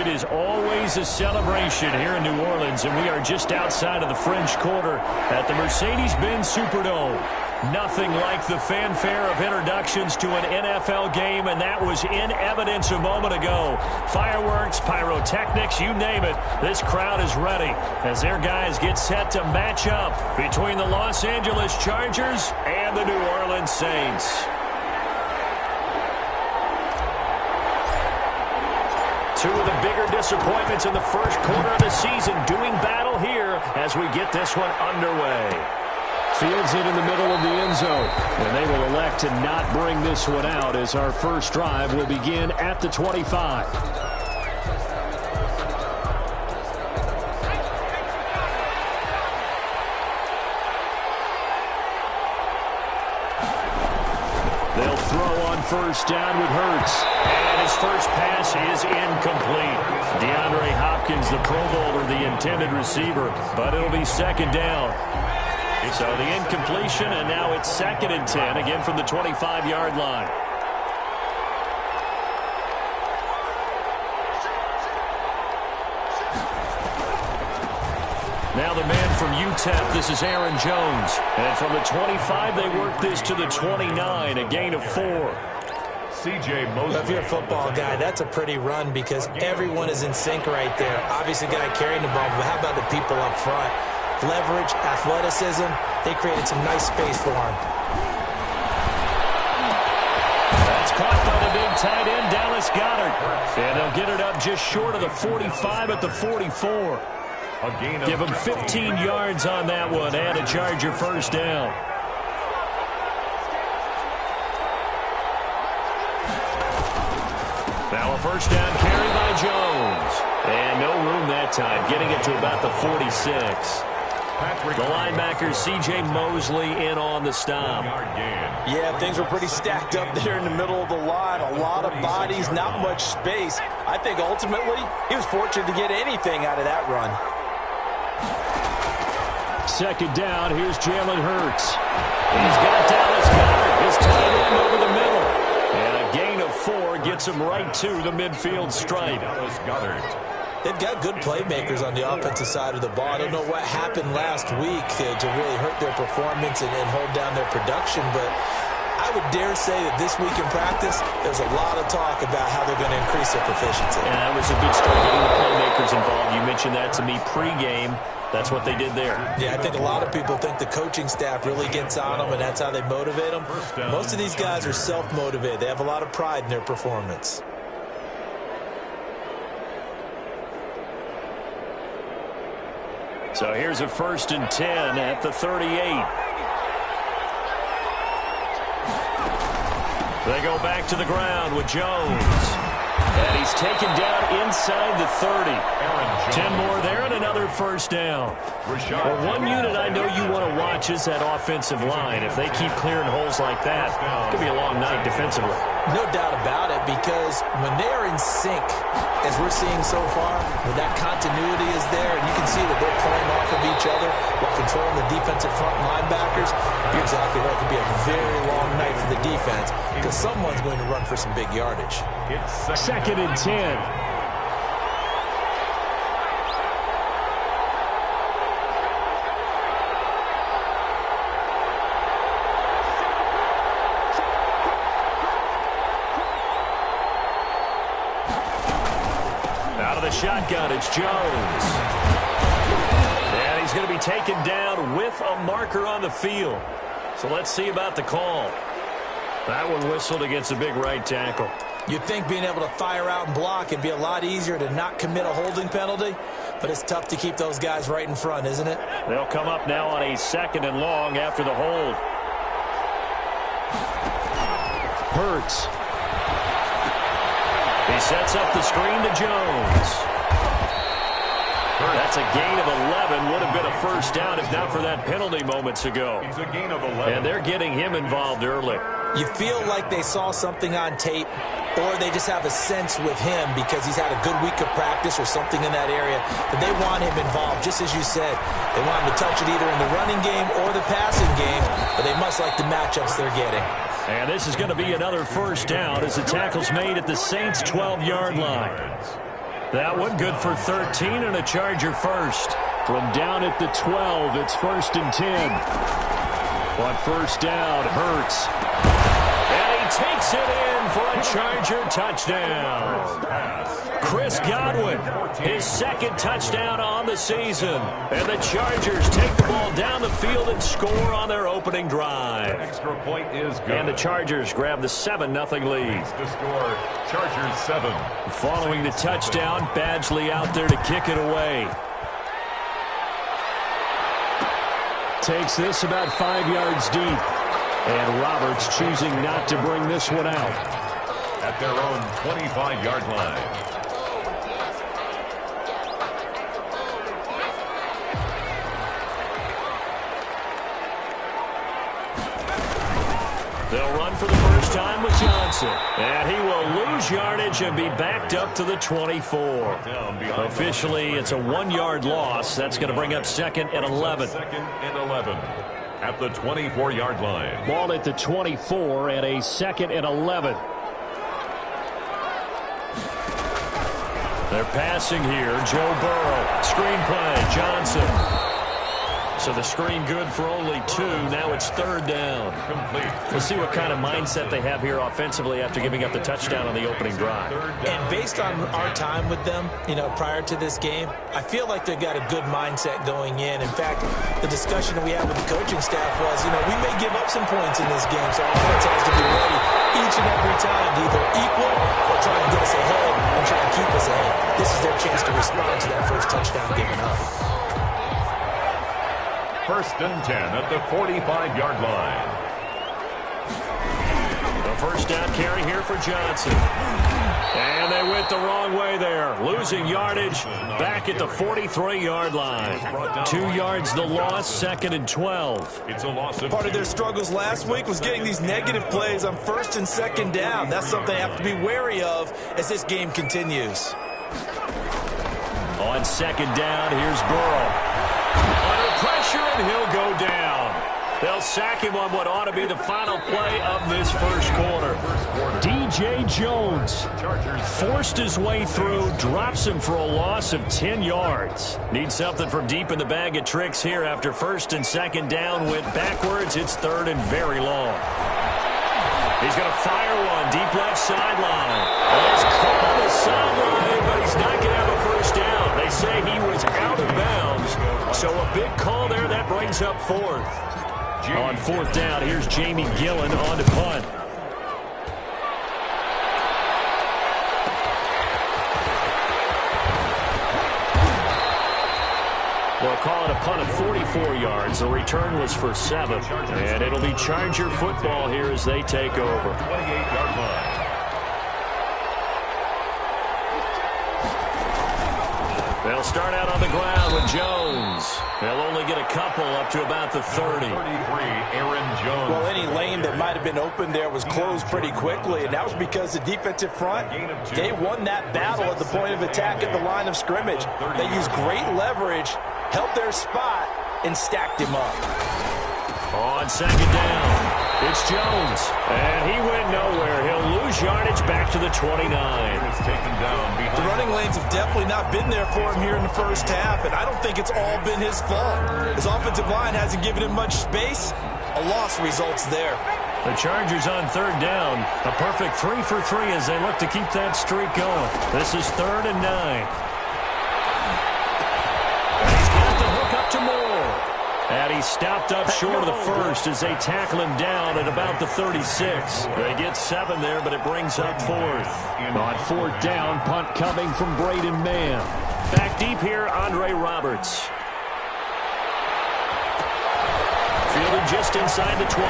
It is always a celebration here in New Orleans, and we are just outside of the French Quarter at the Mercedes-Benz Superdome. Nothing like the fanfare of introductions to an NFL game, and that was in evidence a moment ago. Fireworks, pyrotechnics, you name it. This crowd is ready as their guys get set to match up between the Los Angeles Chargers and the New Orleans Saints. Two of the bigger disappointments in the first quarter of the season doing battle here as we get this one underway. Fields it in the middle of the end zone, and they will elect to not bring this one out as our first drive will begin at the 25. They'll throw on first down with Hurts. And his first pass is incomplete. DeAndre Hopkins, the Pro Bowler, the intended receiver, but it'll be second down. So the incompletion, and now it's 2nd and 10, again from the 25-yard line. Now the man from UTEP, this is Aaron Jones. And from the 25, they work this to the 29, a gain of 4. CJ Mosley. If you're a football guy, that's a pretty run because everyone is in sync right there. Obviously, the guy carrying the ball, but how about the people up front? Leverage, athleticism, they created some nice space for him. That's caught by the big tight end, Dallas Goedert. And they'll get it up just short of the 45 at the 44. Give him 15 yards on that one and a Charger first down. Now a first down carry by Jones. And no room that time, getting it to about the 46. The linebacker, C.J. Mosley, in on the stop. Yeah, things were pretty stacked up there in the middle of the line. A lot of bodies, not much space. I think ultimately he was fortunate to get anything out of that run. Second down, here's Jalen Hurts. He's got Dallas Goedert, his tight end over the middle. And a gain of 4 gets him right to the midfield stripe. Dallas Goedert. They've got good playmakers on the offensive side of the ball. I don't know what happened last week to really hurt their performance and hold down their production, but I would dare say that this week in practice, there's a lot of talk about how they're going to increase their proficiency. And that was a good start getting the playmakers involved. You mentioned that to me pregame. That's what they did there. Yeah, I think a lot of people think the coaching staff really gets on them, and that's how they motivate them. Most of these guys are self-motivated. They have a lot of pride in their performance. So here's a 1st and 10 at the 38. They go back to the ground with Jones. And he's taken down inside the 30. 10 more there and another first down. Well, one unit I know you want to watch is that offensive line. If they keep clearing holes like that, it could be a long night defensively. No doubt about it, because when they're in sync, as we're seeing so far, when that continuity is there, and you can see that they're playing off of each other while controlling the defensive front linebackers, you're exactly right. It could be a very long night for the defense because someone's going to run for some big yardage. It's 2nd and 10. Shotgun, it's Jones. And he's going to be taken down with a marker on the field. So let's see about the call. That one whistled against a big right tackle. You'd think being able to fire out and block would be a lot easier to not commit a holding penalty, but it's tough to keep those guys right in front, isn't it? They'll come up now on a 2nd and long after the hold. Hurts. He sets up the screen to Jones. That's a gain of 11. Would have been a first down if not for that penalty moments ago. It's a gain of 11. And they're getting him involved early. You feel like they saw something on tape, or they just have a sense with him because he's had a good week of practice or something in that area that they want him involved. Just as you said, they want him to touch it either in the running game or the passing game, but they must like the matchups they're getting. And this is going to be another first down as the tackle's made at the Saints' 12-yard line. That one good for 13 and a Charger first. From down at the 12, it's 1st and 10. On first down, Hurts. And he takes it in for a Charger touchdown. Chris Godwin, his 2nd touchdown on the season. And the Chargers take the ball down the field and score on their opening drive. Extra point is good. And the Chargers grab the 7-0 lead. To score, Chargers 7. Following the touchdown, Badgley out there to kick it away. Takes this about 5 yards deep. And Roberts choosing not to bring this one out. At their own 25-yard line. They'll run for the first time with Johnson. And he will lose yardage and be backed up to the 24. Officially, it's a 1-yard loss. That's going to bring up 2nd and 11. 2nd and 11 at the 24-yard line. Ball at the 24 and a 2nd and 11. They're passing here. Joe Burrow. Screen play. Johnson. So the screen good for only 2. Now it's 3rd down. Complete. We'll see what kind of mindset they have here offensively after giving up the touchdown on the opening drive. And based on our time with them, prior to this game, I feel like they've got a good mindset going in. In fact, the discussion that we had with the coaching staff was, we may give up some points in this game, so our offense has to be ready each and every time to either equal or try and get us ahead and try and keep us ahead. This is their chance to respond to that first touchdown given up. 1st and 10 at the 45-yard line. The first down carry here for Johnson. And they went the wrong way there. Losing yardage back at the 43-yard line. 2 yards the loss, 2nd and 12. It's a loss of Part of their struggles last week was getting these negative plays on 1st and 2nd down. That's something they have to be wary of as this game continues. On 2nd down, here's Burrow. Under pressure, and he'll go down. They'll sack him on what ought to be the final play of this first quarter. DJ Jones forced his way through, drops him for a loss of 10 yards. Needs something from deep in the bag of tricks here after 1st and 2nd down. Went backwards. It's 3rd and very long. He's going to fire one deep left sideline. He's caught on the sideline, but he's not going to have a first down. They say he was out of bounds. So a big call there. That brings up 4th. On 4th down, here's Jamie Gillen on to punt. They'll call it a punt of 44 yards. The return was for 7. And it'll be Charger football here as they take over. 28-yard line. They'll start out on the ground with Jones. They'll only get a couple up to about the 30. 33, Aaron Jones. Well, any lane that might have been open there was closed pretty quickly, and that was because the defensive front, they won that battle at the point of attack at the line of scrimmage. They used great leverage, held their spot, and stacked him up. On 2nd down, it's Jones, and he went nowhere. He'll lose yardage back to the 29. The running lanes have definitely not been there for him here in the first half, and I don't think it's all been his fault. His offensive line hasn't given him much space. A loss results there. The Chargers on 3rd down. A perfect 3 for 3 as they look to keep that streak going. This is 3rd and 9. And he's got the hook up to Moore. And he stopped up short of the first as they tackle him down at about the 36. They get 7 there, but it brings up 4th. On 4th down, punt coming from Braden Mann. Back deep here, Andre Roberts. Fielded just inside the 20.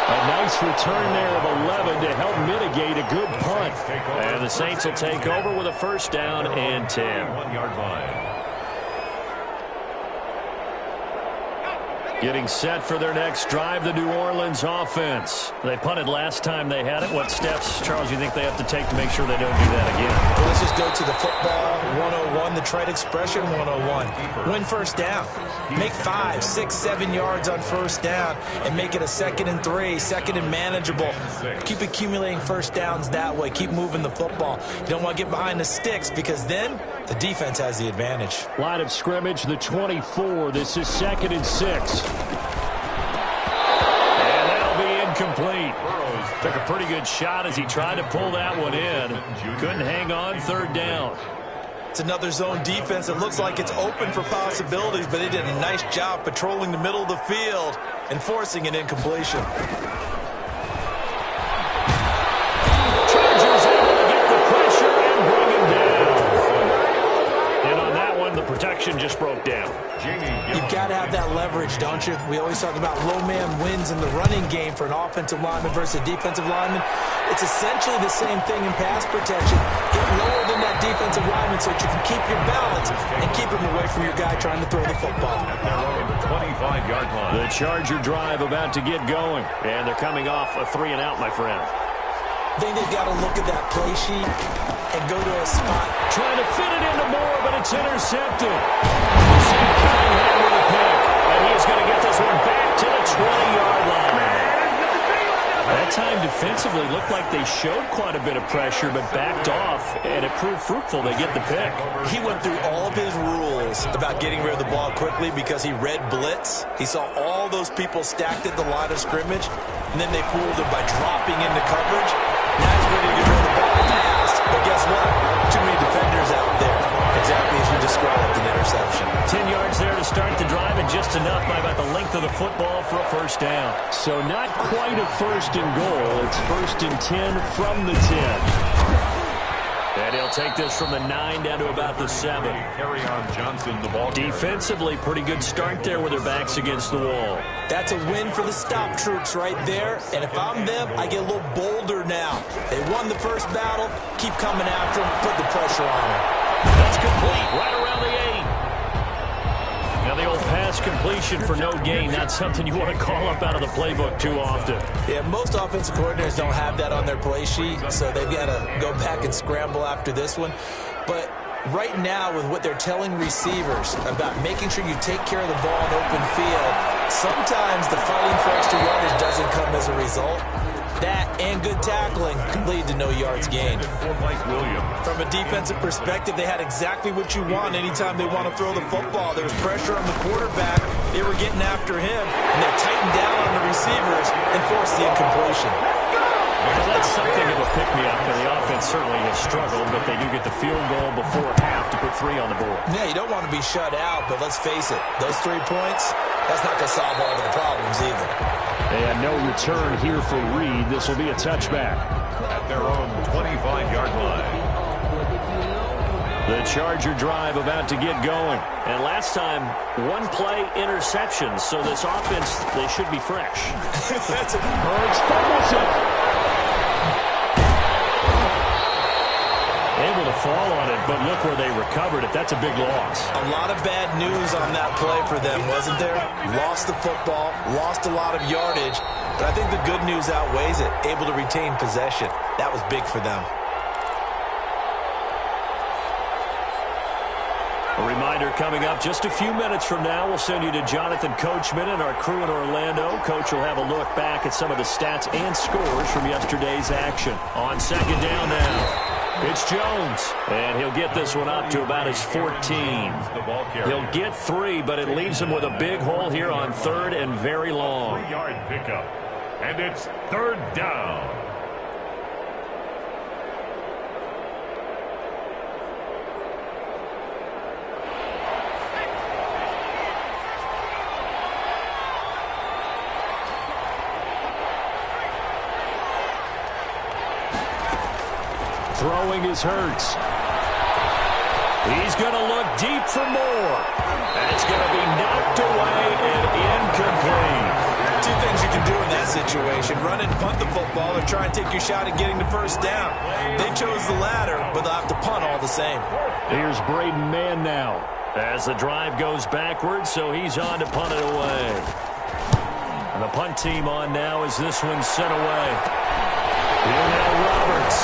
A nice return there of 11 to help mitigate a good punt. And the Saints will take over with a first down and 10. 1-yard line. Getting set for their next drive, the New Orleans offense. They punted last time they had it. What steps, Charles, you think they have to take to make sure they don't do that again? Well, let's just go to the football 101, the trade expression 101. Win first down. Make 5, 6, 7 yards on first down and make it a 2nd and 3, 2nd and manageable. Keep accumulating first downs that way. Keep moving the football. You don't want to get behind the sticks because then the defense has the advantage. Line of scrimmage, the 24. This is 2nd and 6. And that'll be incomplete. Took a pretty good shot as he tried to pull that one in. Couldn't hang on 3rd down. It's another zone defense. It looks like it's open for possibilities, but they did a nice job patrolling the middle of the field and forcing an incompletion. Chargers able to get the pressure and bring him down. And on that one, the protection just broke down. You've got to have that leverage, don't you? We always talk about low man wins in the running game for an offensive lineman versus a defensive lineman. It's essentially the same thing in pass protection. Get lower than that defensive lineman so that you can keep your balance and keep him away from your guy trying to throw the football. 25-yard line. The Charger drive about to get going. And they're coming off a 3-and-out, my friend. I think they've got to look at that play sheet and go to a spot. Trying to fit it into Moore, but it's intercepted. Sam Cunningham with a pick. And he's going to get this one back to the 20-yard line. That time defensively looked like they showed quite a bit of pressure, but backed off, and it proved fruitful. They get the pick. He went through all of his rules about getting rid of the ball quickly because he read blitz. He saw all those people stacked at the line of scrimmage, and then they fooled him by dropping into coverage. Now he's ready to get rid of the ball fast, but guess what? Too many defenders out there. Exactly as you described, an interception. 10 yards there to start the drive, and just enough by about the length of the football for a first down. So not quite a 1st and goal. It's 1st and 10 from the 10. And he'll take this from the 9 down to about the 7. Carry on Johnson, the ball. Defensively, pretty good start there with their backs against the wall. That's a win for the stop troops right there. And if I'm them, I get a little bolder now. They won the first battle. Keep coming after them. Put the pressure on them. That's complete right around the 8. Now the old pass completion for no gain, not something you want to call up out of the playbook too often. Yeah, most offensive coordinators don't have that on their play sheet, so they've got to go back and scramble after this one. But right now, with what they're telling receivers about making sure you take care of the ball in open field, sometimes the fighting for extra yardage doesn't come as a result. That and good tackling can lead to no yards gained. From a defensive perspective, they had exactly what you want anytime they want to throw the football. There was pressure on the quarterback. They were getting after him, and they tightened down on the receivers and forced the incompletion. Well, that's something of a pick-me-up, and the offense certainly has struggled, but they do get the field goal before half to put 3 on the board. Yeah, you don't want to be shut out, but let's face it, those 3 points, that's not going to solve all of the problems either. And no return here for Reed. This will be a touchback. At their own 25-yard line. The Charger drive about to get going. And last time, 1 play interception. So this offense, they should be fresh. Hurts fumbles it. Able to fall on it, but look where they recovered it. That's a big loss. A lot of bad news on that play for them, wasn't there? Lost the football, lost a lot of yardage, but I think the good news outweighs it. Able to retain possession. That was big for them. A reminder coming up just a few minutes from now. We'll send you to Jonathan Coachman and our crew in Orlando. Coach will have a look back at some of the stats and scores from yesterday's action. On 2nd down now. It's Jones, and he'll get this one up to about his 14. He'll get 3, but it leaves him with a big hole here on 3rd and very long. 3-yard pickup, and it's 3rd down. Throwing is Hurts. He's going to look deep for more. That's going to be knocked away and incomplete. 2 things you can do in that situation. Run and punt the football or try and take your shot at getting the first down. They chose the latter, but they'll have to punt all the same. Here's Braden Mann now as the drive goes backwards, so he's on to punt it away. And the punt team on now as this one's sent away. Here now Roberts.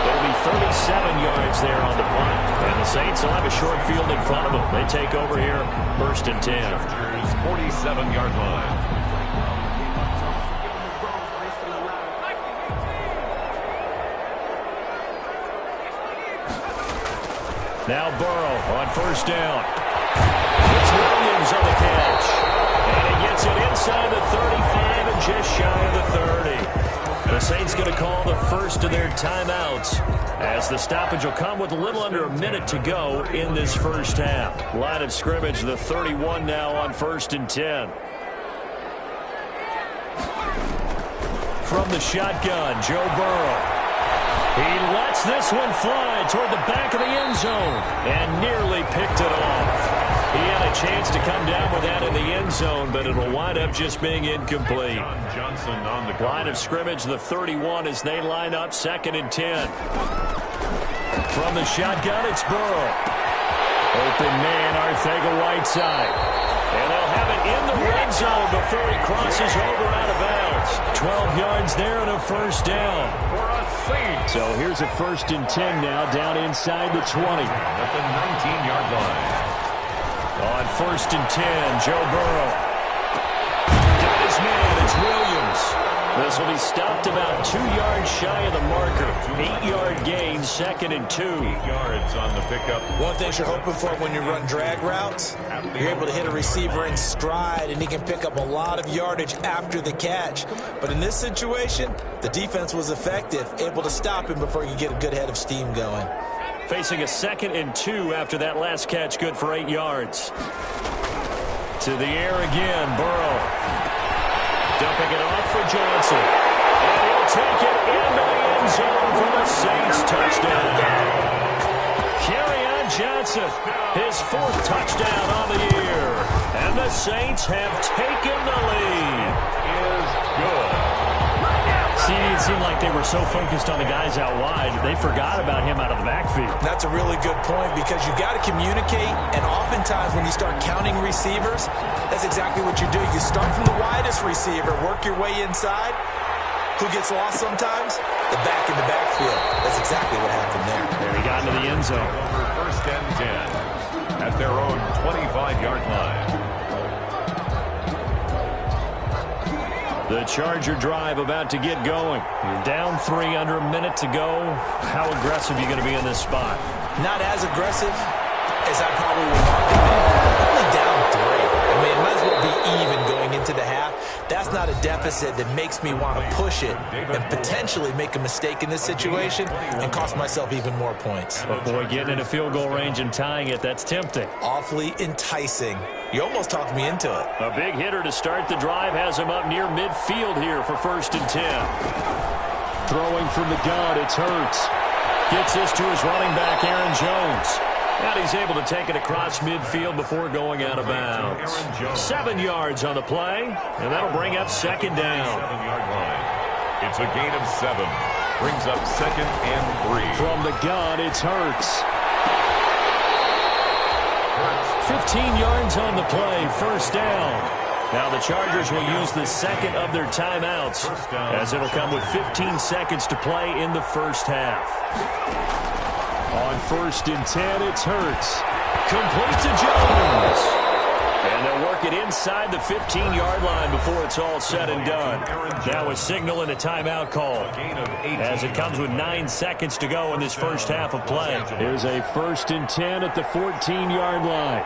It'll be 37 yards there on the punt. And the Saints will have a short field in front of them. They take over here, 1st and 10. 47-yard line. Now Burrow on 1st down. It's Williams on the catch. And he gets it inside the 35 and just shy of the 30. The Saints going to call the first of their timeouts as the stoppage will come with a little under a minute to go in this first half. Line of scrimmage, the 31 now on 1st and 10. From the shotgun, Joe Burrow. He lets this one fly toward the back of the end zone and nearly picked it off. He had a chance to come down with that in the end zone, but it'll wind up just being incomplete. Johnson on the line of scrimmage, the 31 as they line up 2nd and 10. From the shotgun, it's Burrow. Open man, Arcega-Whiteside. And they'll have it in the red zone before he crosses over out of bounds. 12 yards there and a 1st down. So here's a 1st and 10 now down inside the 20. At the 19-yard line. On 1st and 10, Joe Burrow. Got his man, it's Williams. This will be stopped about 2 yards shy of the marker. 8-yard gain, 2nd and 2. 8 yards on the pickup. One thing you're hoping for when you run drag routes, you're able to hit a receiver in stride, and he can pick up a lot of yardage after the catch. But in this situation, the defense was effective, able to stop him before he could get a good head of steam going. Facing a 2nd and 2 after that last catch, good for 8 yards. To the air again, Burrow. Dumping it off for Johnson. And he'll take it into the end zone for the Saints touchdown. Kerryon Johnson, his 4th touchdown on the year. And the Saints have taken the lead. Is good. See, it seemed like they were so focused on the guys out wide, they forgot about him out of the backfield. That's a really good point because you got to communicate, and oftentimes when you start counting receivers, that's exactly what you do. You start from the widest receiver, work your way inside. Who gets lost sometimes? The back in the backfield. That's exactly what happened there. There he got into the end zone. For 1st and 10 at their own 25-yard line. The Charger drive about to get going. You're down 3 under a minute to go. How aggressive are you going to be in this spot? Not as aggressive as I probably would want to be. Only down 3. I mean, it might as well be even going into the half. That's not a deficit that makes me want to push it and potentially make a mistake in this situation and cost myself even more points. But boy, getting in a field goal range and tying it, that's tempting. Awfully enticing. You almost talked me into it. A big hitter to start the drive has him up near midfield here for 1st and 10. Throwing from the gun, it's Hurts. Gets this to his running back, Aaron Jones. And he's able to take it across midfield before going out of bounds. 7 yards on the play, and that'll bring up 2nd down. 7-yard line. It's a gain of 7. Brings up 2nd and 3. From the gun, it's Hurts. 15 yards on the play, 1st down. Now the Chargers will use the 2nd of their timeouts as it'll come with 15 seconds to play in the first half. On 1st and 10, it's Hurts. Complete to Jones. And they'll work it inside the 15-yard line before it's all said and done. Now a signal and a timeout call as it comes with 9 seconds to go in this first half of play. Here's a 1st and 10 at the 14-yard line.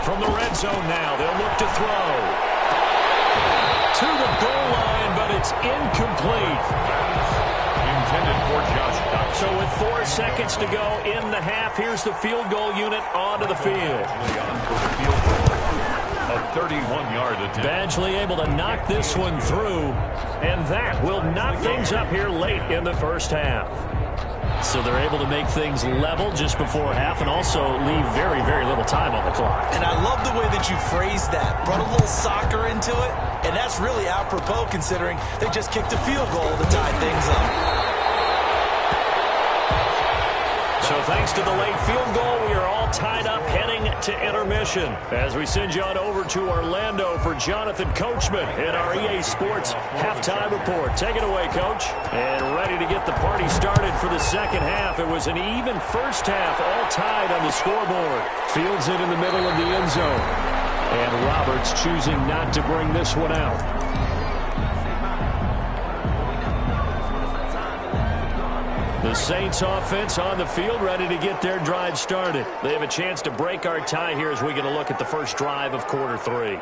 From the red zone now, they'll look to throw. To the goal line, but it's incomplete. Intended for Josh Doxson. So with 4 seconds to go in the half, here's the field goal unit onto the field. A 31-yard attempt. Badgley able to knock this one through, and that will knock things up here late in the first half. So they're able to make things level just before half and also leave very, very little time on the clock. And I love the way that you phrased that. Brought a little soccer into it, and that's really apropos considering they just kicked a field goal to tie things up. So thanks to the late field goal, we are all tied up heading to intermission. As we send you on over to Orlando for Jonathan Coachman in our EA Sports halftime report. Take it away, Coach. And ready to get the party started for the second half. It was an even first half, all tied on the scoreboard. Fields it in the middle of the end zone. And Roberts choosing not to bring this one out. The Saints offense on the field, ready to get their drive started. They have a chance to break our tie here as we get a look at the first drive of quarter three.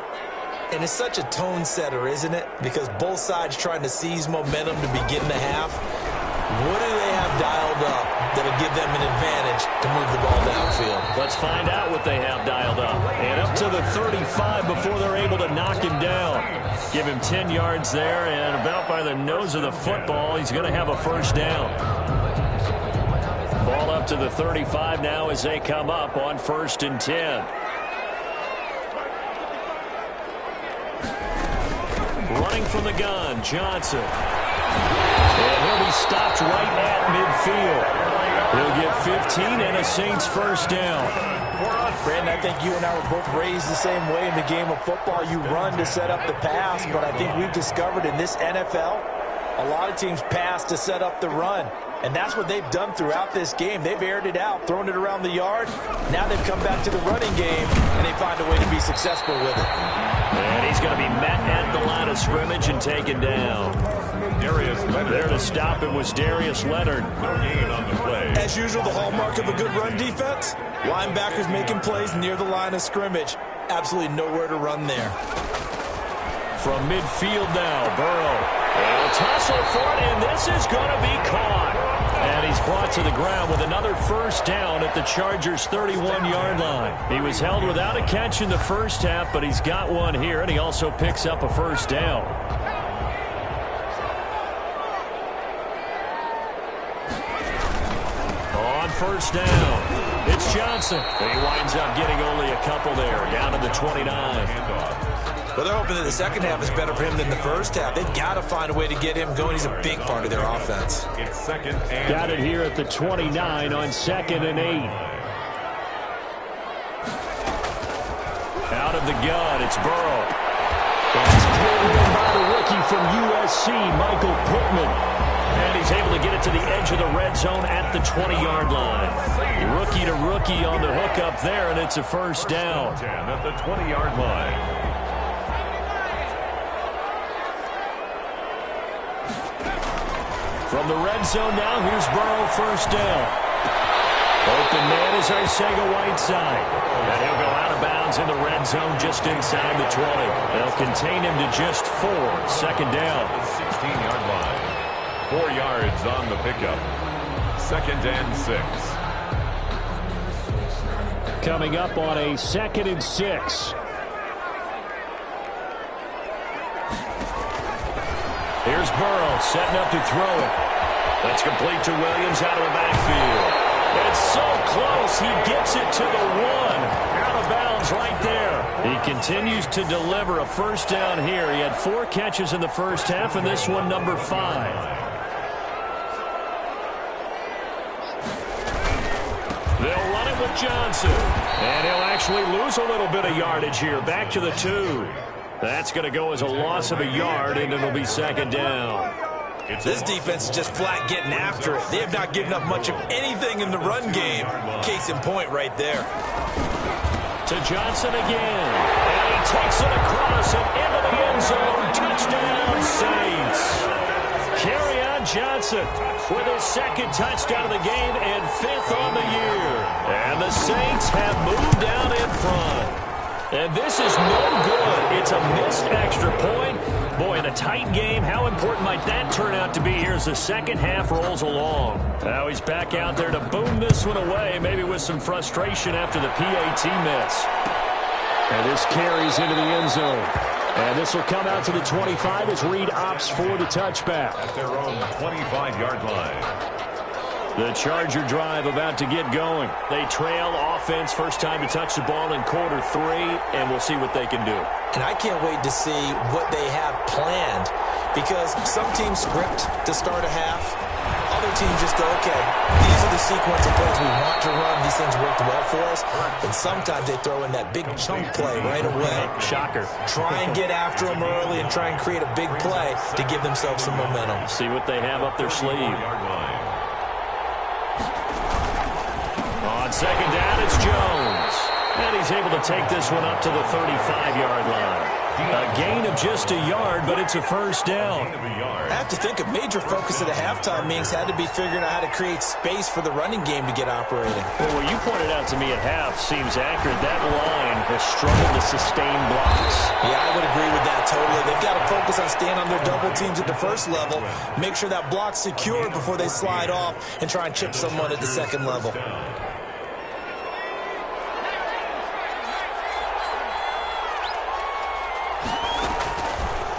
And it's such a tone setter, isn't it? Because both sides trying to seize momentum to begin the half. What do they have dialed up that'll give them an advantage to move the ball downfield? Let's find out what they have dialed up. And up to the 35 before they're able to knock him down. Give him 10 yards there, and about by the nose of the football, he's going to have a first down. Ball up to the 35 now as they come up on 1st and 10. Running from the gun, Johnson. And he'll be stopped right at midfield. He'll get 15 and a Saints first down. Brandon, I think you and I were both raised the same way in the game of football. You run to set up the pass, but I think we've discovered in this NFL, a lot of teams pass to set up the run. And that's what they've done throughout this game. They've aired it out, thrown it around the yard. Now they've come back to the running game, and they find a way to be successful with it. And he's going to be met at the line of scrimmage and taken down. There to stop him was Darius Leonard. No gain on the play. As usual, the hallmark of a good run defense, linebackers making plays near the line of scrimmage. Absolutely nowhere to run there. From midfield now, Burrow. A tussle for it, and this is going to be caught. And he's brought to the ground with another first down at the Chargers' 31-yard line. He was held without a catch in the first half, but he's got one here, and he also picks up a first down. On first down, it's Johnson. He winds up getting only a couple there, down to the 29. Well, they're hoping that the second half is better for him than the first half. They've got to find a way to get him going. He's a big part of their offense. It's 2nd and got it here at the 29 on 2nd and 8. Out of the gun, it's Burrow. It's pulled in by the rookie from USC, Michael Pittman. And he's able to get it to the edge of the red zone at the 20-yard line. Rookie to rookie on the hook up there, and it's a first down. At the 20-yard line. From the red zone now, here's Burrow, first down. Open man is Arcega-Whiteside. And he'll go out of bounds in the red zone just inside the 20. They'll contain him to just 4. Second down. 16-yard line. 4 yards on the pickup. 2nd and 6. Coming up on a 2nd and 6. Here's Burrow setting up to throw it. That's complete to Williams out of the backfield. It's so close, he gets it to the 1. Out of bounds right there. He continues to deliver a first down here. He had 4 catches in the first half, and this one number 5. They'll run it with Johnson. And he'll actually lose a little bit of yardage here. Back to the 2. That's going to go as a loss of a yard, and it'll be second down. This defense is just flat getting after it. They have not given up much of anything in the run game. Case in point right there. To Johnson again. And he takes it across and into the end zone. Touchdown, Saints. Kerryon Johnson with his 2nd touchdown of the game and 5th on the year. And the Saints have moved down in front. And this is no good. It's a missed extra point. Boy, in a tight game, how important might that turn out to be here as the second half rolls along? Now he's back out there to boom this one away, maybe with some frustration after the PAT miss. And this carries into the end zone. And this will come out to the 25 as Reed opts for the touchback. At their own 25-yard line. The Charger drive about to get going. They trail offense, first time to touch the ball in quarter 3, and we'll see what they can do. And I can't wait to see what they have planned, because some teams script to start a half. other teams just go, okay, these are the sequence of plays we want to run. These things worked well for us. And sometimes they throw in that big chunk play right away. Shocker. Try and get after them early and try and create a big play to give themselves some momentum. See what they have up their sleeve. On second down, it's Jones. And he's able to take this one up to the 35-yard line. A gain of just a yard, but it's a first down. I have to think a major focus of the halftime meetings had to be figuring out how to create space for the running game to get operating. Well, what you pointed out to me at half seems accurate. That line has struggled to sustain blocks. Yeah, I would agree with that totally. They've got to focus on staying on their double teams at the first level, make sure that block's secured before they slide off and try and chip someone at the second level.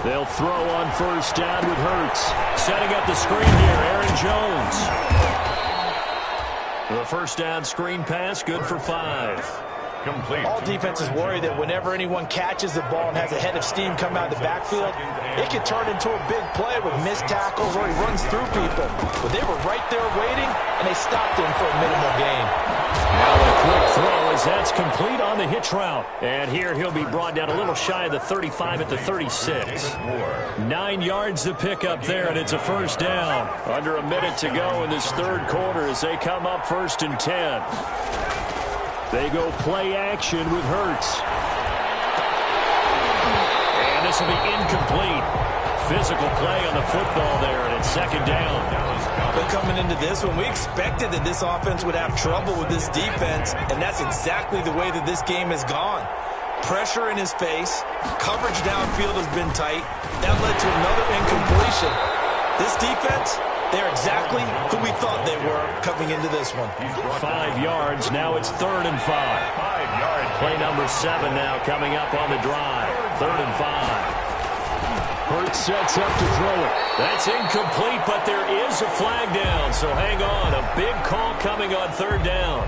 They'll throw on first down with Hurts. Setting up the screen here, Aaron Jones. The first down screen pass, good for 5. Complete. All defenses worry that whenever anyone catches the ball and has a head of steam come out of the backfield, it can turn into a big play with missed tackles or he runs through people. But they were right there waiting, and they stopped him for a minimal gain. Now a quick throw as that's complete on the hitch route. And here he'll be brought down a little shy of the 35 at the 36. 9 yards to pick up there, and it's a first down. Under a minute to go in this third quarter as they come up 1st and 10. They go play action with Hurts. And this will be incomplete. Physical play on the football there, and it's second down. But coming into this one, we expected that this offense would have trouble with this defense, and that's exactly the way that this game has gone. Pressure in his face, coverage downfield has been tight. That led to another incompletion. This defense, they're exactly who we thought they were coming into this one. 5 yards, now it's 3rd and 5. 5 yards. Play number 7 now coming up on the drive. 3rd and 5. Hurts sets up to throw it. That's incomplete, but there is a flag down, so hang on. A big call coming on 3rd down.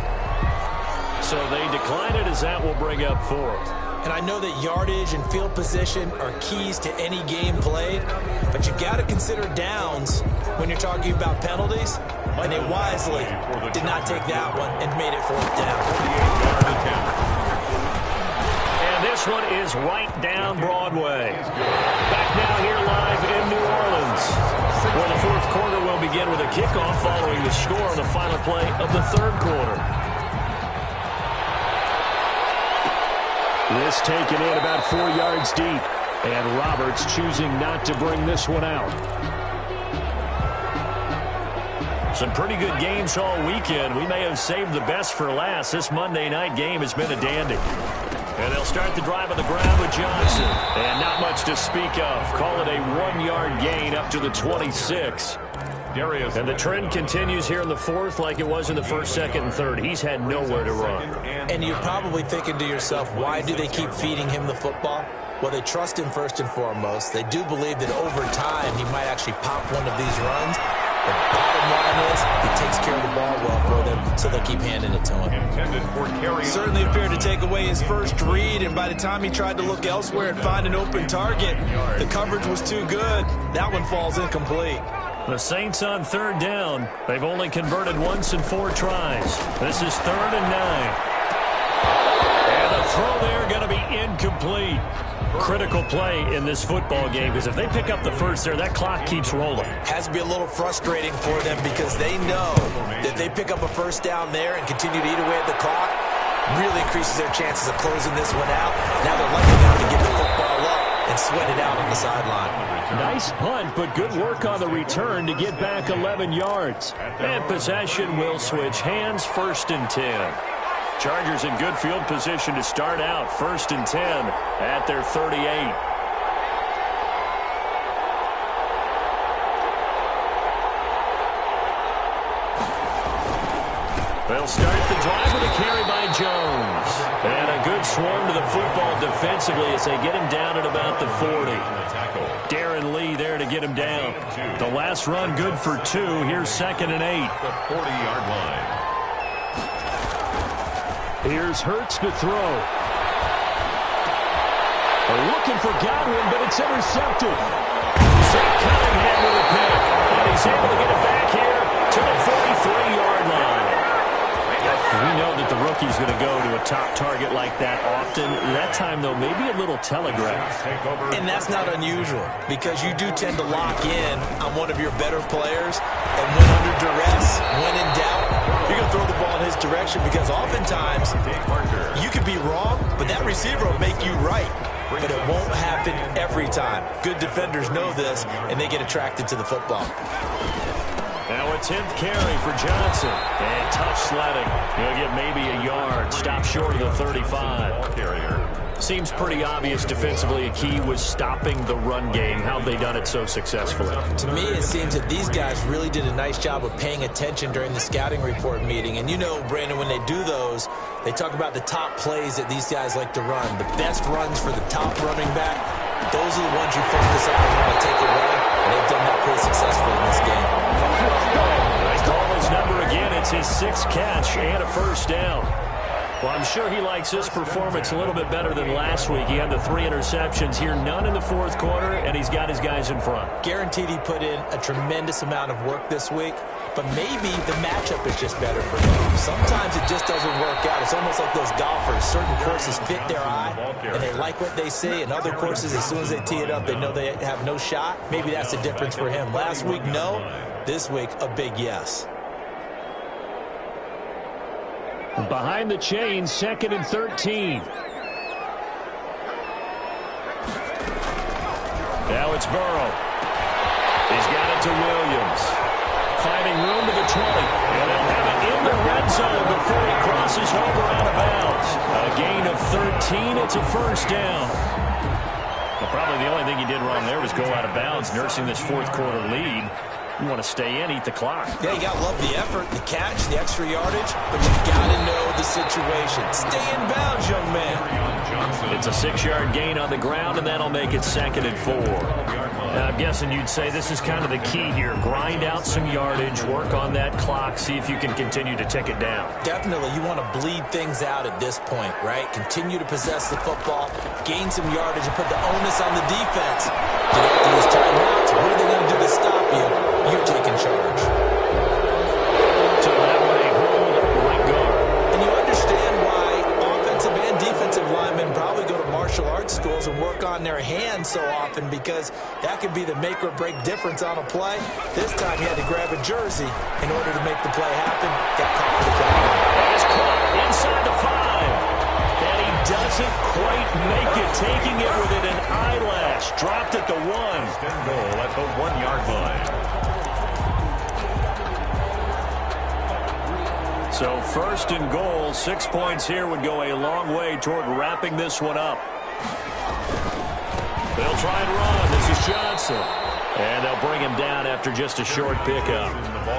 So they decline it as that will bring up 4th. And I know that yardage and field position are keys to any game played, but you got to consider downs when you're talking about penalties, and they wisely did not take that one and made it 4th down. And this one is right down Broadway. Back now here live in New Orleans, where the 4th quarter will begin with a kickoff following the score on the final play of the 3rd quarter. This taken in about 4 yards deep, and Roberts choosing not to bring this one out. Some pretty good games all weekend. We may have saved the best for last. This Monday night game has been a dandy. And they'll start the drive on the ground with Johnson. And not much to speak of. Call it a 1-yard gain up to the 26. And the trend continues here in the 4th like it was in the 1st, 2nd, and 3rd. He's had nowhere to run. And you're probably thinking to yourself, why do they keep feeding him the football? Well, they trust him first and foremost. They do believe that over time he might actually pop one of these runs. The bottom line is he takes care of the ball well for them, so they'll keep handing it to him. Certainly appeared to take away his first read, and by the time he tried to look elsewhere and find an open target, the coverage was too good. That one falls incomplete. The Saints on 3rd down. They've only converted once in 4 tries. This is 3rd and 9. And the throw there going to be incomplete. Critical play in this football game, because if they pick up the first there, that clock keeps rolling. Has to be a little frustrating for them because they know that they pick up a first down there and continue to eat away at the clock, really increases their chances of closing this one out. Now they're lucky enough to get the football up and sweat it out on the sideline. Nice punt, but good work on the return to get back 11 yards. And possession will switch hands, 1st and 10. Chargers in good field position to start out, 1st and 10 at their 38. They'll start the drive with a carry by Jones. And a good swarm to the football defensively as they get him down at about the 40. Darren Lee there to get him down. The last run good for 2. Here's 2nd and 8. The 40-yard line. Here's Hurts to throw. They're looking for Godwin, but it's intercepted. Zach Cunningham with a pick. And he's able to get it back here think he's going to go to a top target like that often. That time, though, maybe a little telegraphed. And that's not unusual because you do tend to lock in on one of your better players, and when under duress, when in doubt, you're going to throw the ball in his direction because oftentimes you could be wrong, but that receiver will make you right. But it won't happen every time. Good defenders know this, and they get attracted to the football. Now a 10th carry for Johnson. And tough sledding. He'll get maybe a yard. Stop short of the 35. Seems pretty obvious defensively a key was stopping the run game. How have they done it so successfully? To me, it seems that these guys really did a nice job of paying attention during the scouting report meeting. And you know, Brandon, when they do those, they talk about the top plays that these guys like to run. The best runs for the top running back, those are the ones you focus on and want to take away. And they've done that pretty successfully in this game. They call his number again. It's his 6th catch and a first down. Well, I'm sure he likes this performance a little bit better than last week. He had the 3 interceptions here, none in the 4th quarter, and he's got his guys in front. Guaranteed he put in a tremendous amount of work this week, but maybe the matchup is just better for him. Sometimes it just doesn't work out. It's almost like those golfers. Certain courses fit their eye, and they like what they see, and other courses, as soon as they tee it up, they know they have no shot. Maybe that's the difference for him. Last week, no. This week, a big yes. Behind the chain, 2nd and 13. Now it's Burrow. He's got it to Williams. Finding room to the 20. And they'll have it in the red zone before he crosses over out of bounds. A gain of 13. It's a first down. Well, probably the only thing he did wrong there was go out of bounds, nursing this 4th quarter lead. You want to stay in, eat the clock. Yeah, you got to love the effort, the catch, the extra yardage, but you got to know the situation. Stay in bounds, young man. It's a 6-yard gain on the ground, and that'll make it 2nd and 4. Now, I'm guessing you'd say this is kind of the key here. Grind out some yardage, work on that clock, see if you can continue to tick it down. Definitely. You want to bleed things out at this point, right? Continue to possess the football, gain some yardage, and put the onus on the defense. Do they have to use timeouts? What are they going to do to stop you? You're taking charge. So that one a hold right guard. And you understand why offensive and defensive linemen probably go to martial arts schools and work on their hands so often, because that could be the make or break difference on a play. This time he had to grab a jersey in order to make the play happen. Got caught for the play. It's caught inside the 5. And he doesn't quite make it, taking it within an eyelash. Dropped at the 1. Goal at the 1-yard line. So 1st and goal, 6 points here would go a long way toward wrapping this one up. They'll try and run. This is Johnson. And they'll bring him down after just a short pickup.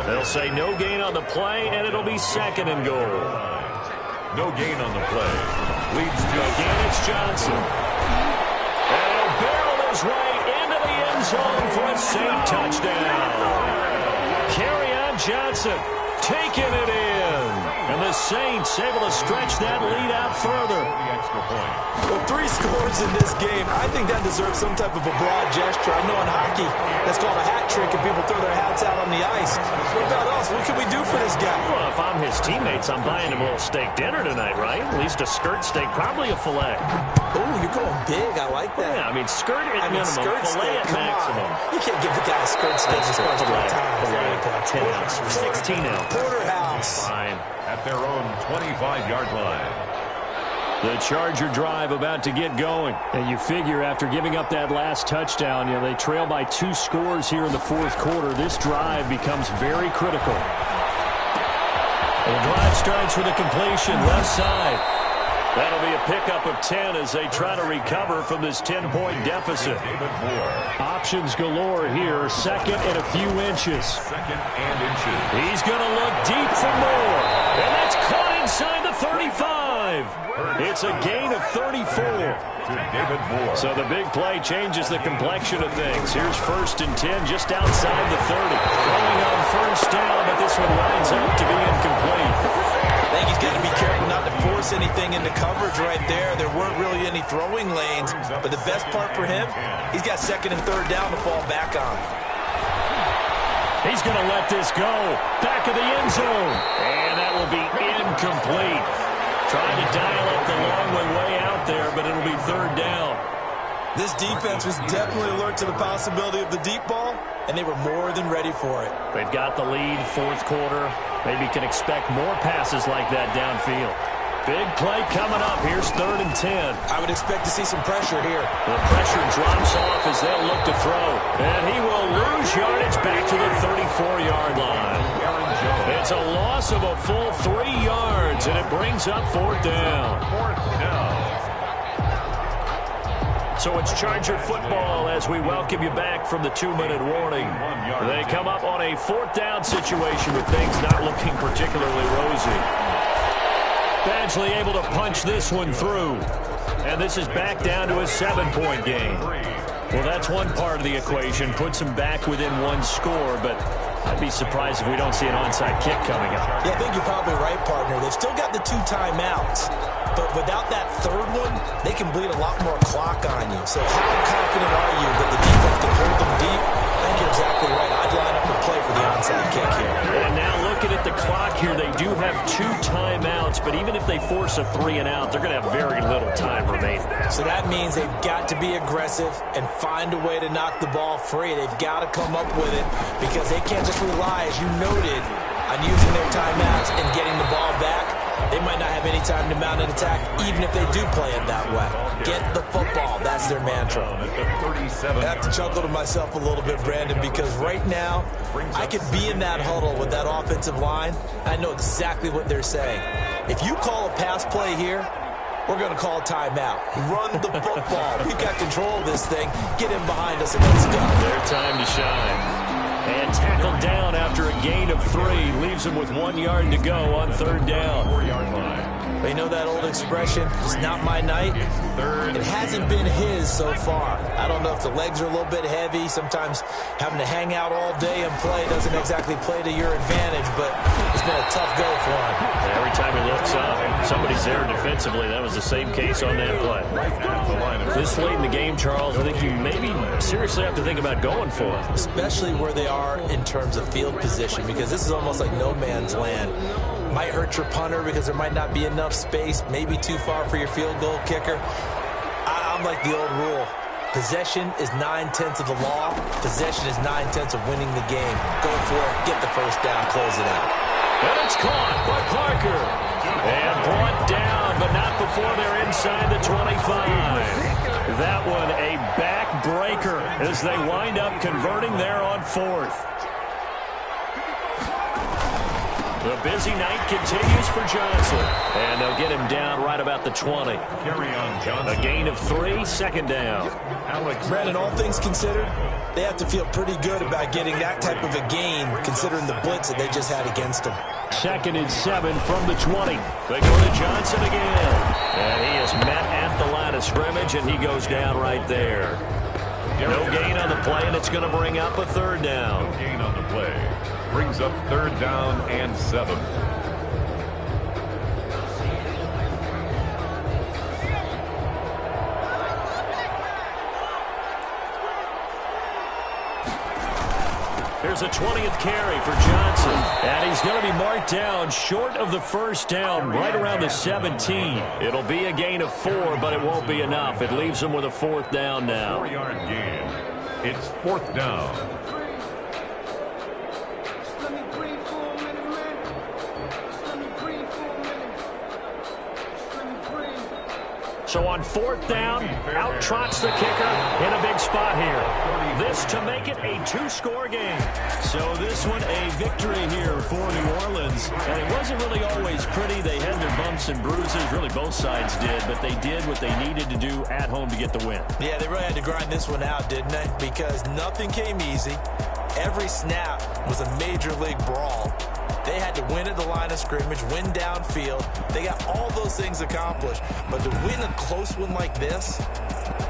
They'll say no gain on the play, and it'll be 2nd and goal. No gain on the play. Leads to again, it's Johnson. And he'll barrel his way into the end zone for a Saint touchdown. Carry on Johnson, taking it in. And the Saints able to stretch that lead out further. Well, 3 scores in this game. I think that deserves some type of a broad gesture. I know in hockey, that's called a hat trick, and people throw their hats out on the ice. What about us? What can we do for this guy? Well, if I'm his teammates, I'm buying him a little steak dinner tonight, right? At least a skirt steak, probably a filet. Oh, you're going big. I like that. Yeah, I mean, skirt at minimum, skirt filet steak, at maximum. You can't give the guy a skirt steak as far as filet, 10 ounce, 16 ounce. Porterhouse. Fine. at their own 25-yard line. The Charger drive about to get going. And you figure after giving up that last touchdown, they trail by 2 scores here in the fourth quarter. This drive becomes very critical. And the drive starts with a completion left side. That'll be a pickup of 10 as they try to recover from this 10-point deficit. Options galore here. Second and a few inches. He's going to look deep for more. And that's caught inside the 35. It's a gain of 34. So the big play changes the complexion of things. Here's 1st and 10 just outside the 30. Throwing on first down, but this one winds up to be incomplete. I think he's got to be careful not to force anything into coverage right there. There weren't really any throwing lanes, but the best part for him, he's got 2nd and 3rd down to fall back on. He's going to let this go. Back of the end zone. And that will be incomplete. Trying to dial up the long way out there, but it'll be third down. This defense was definitely alert to the possibility of the deep ball, and they were more than ready for it. They've got the lead, fourth quarter. Maybe can expect more passes like that downfield. Big play coming up. Here's 3rd and 10. I would expect to see some pressure here. The pressure drops off as they'll look to throw. And he will lose yardage back to the 34-yard line. It's a loss of a full 3 yards, and it brings up 4th down. So it's Charger football as we welcome you back from the 2-minute warning. They come up on a 4th down situation with things not looking particularly rosy. Badgley able to punch this one through. And this is back down to a 7-point game. Well, that's one part of the equation. Puts them back within 1 score, but I'd be surprised if we don't see an onside kick coming up. Yeah, I think you're probably right, partner. They've still got the 2 timeouts. But without that 3rd one, they can bleed a lot more clock on you. So how confident are you that the defense can hold them deep? I think you're exactly right. I'd line up and play for the onside kick here. And now looking at the clock here, they do have 2 timeouts, but even if they force a 3 and out, they're going to have very little time remaining. So that means they've got to be aggressive and find a way to knock the ball free. They've got to come up with it because they can't just rely, as you noted, on using their timeouts and getting the ball back. They might not have any time to mount an attack, even if they do play it that way. Get the football. That's their mantra. I have to chuckle to myself a little bit, Brandon, because right now, I could be in that huddle with that offensive line. I know exactly what they're saying. If you call a pass play here, we're going to call a timeout. Run the football. We've got control of this thing. Get in behind us and let's go. Their time to shine. And tackled down after a gain of 3. Leaves him with 1 yard to go on 3rd down. But you know that old expression, it's not my night? It hasn't been his so far. I don't know if the legs are a little bit heavy. Sometimes having to hang out all day and play doesn't exactly play to your advantage, but it's been a tough go for him. Every time he looks up, somebody's there defensively. That was the same case on that play. This late in the game, Charles, I think you maybe seriously have to think about going for it. Especially where they are in terms of field position, because this is almost like no man's land. Might hurt your punter because there might not be enough space, maybe too far for your field goal kicker. I'm like the old rule. Possession is 9/10 of the law. Possession is 9/10 of winning the game. Go for it, get the first down, close it out. And it's caught by Parker. And brought down, but not before they're inside the 25. That one a backbreaker as they wind up converting there on 4th. The busy night continues for Johnson. And they'll get him down right about the 20. A gain of 3, 2nd down. Brandon, all things considered, they have to feel pretty good about getting that type of a gain, considering the blitz that they just had against them. 2nd and 7 from the 20. They go to Johnson again. And he is met at the line of scrimmage, and he goes down right there. No gain on the play, and it's going to bring up a 3rd down. No gain on the play. Brings up 3rd down and 7. Here's a 20th carry for Johnson. And he's going to be marked down short of the 1st down, right around the 17. It'll be a gain of 4, but it won't be enough. It leaves him with a 4th down now. 4-yard gain. It's 4th down. So on 4th down, out trots the kicker in a big spot here. This to make it a 2-score game. So this one a victory here for New Orleans. And it wasn't really always pretty. They had their bumps and bruises. Really both sides did. But they did what they needed to do at home to get the win. Yeah, they really had to grind this one out, didn't they? Because nothing came easy. Every snap was a major league brawl. They had to win at the line of scrimmage, win downfield. They got all those things accomplished. But to win a close one like this,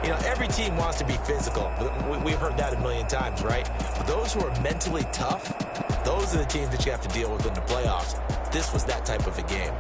you know, every team wants to be physical. We've heard that a million times, right? But those who are mentally tough, those are the teams that you have to deal with in the playoffs. This was that type of a game.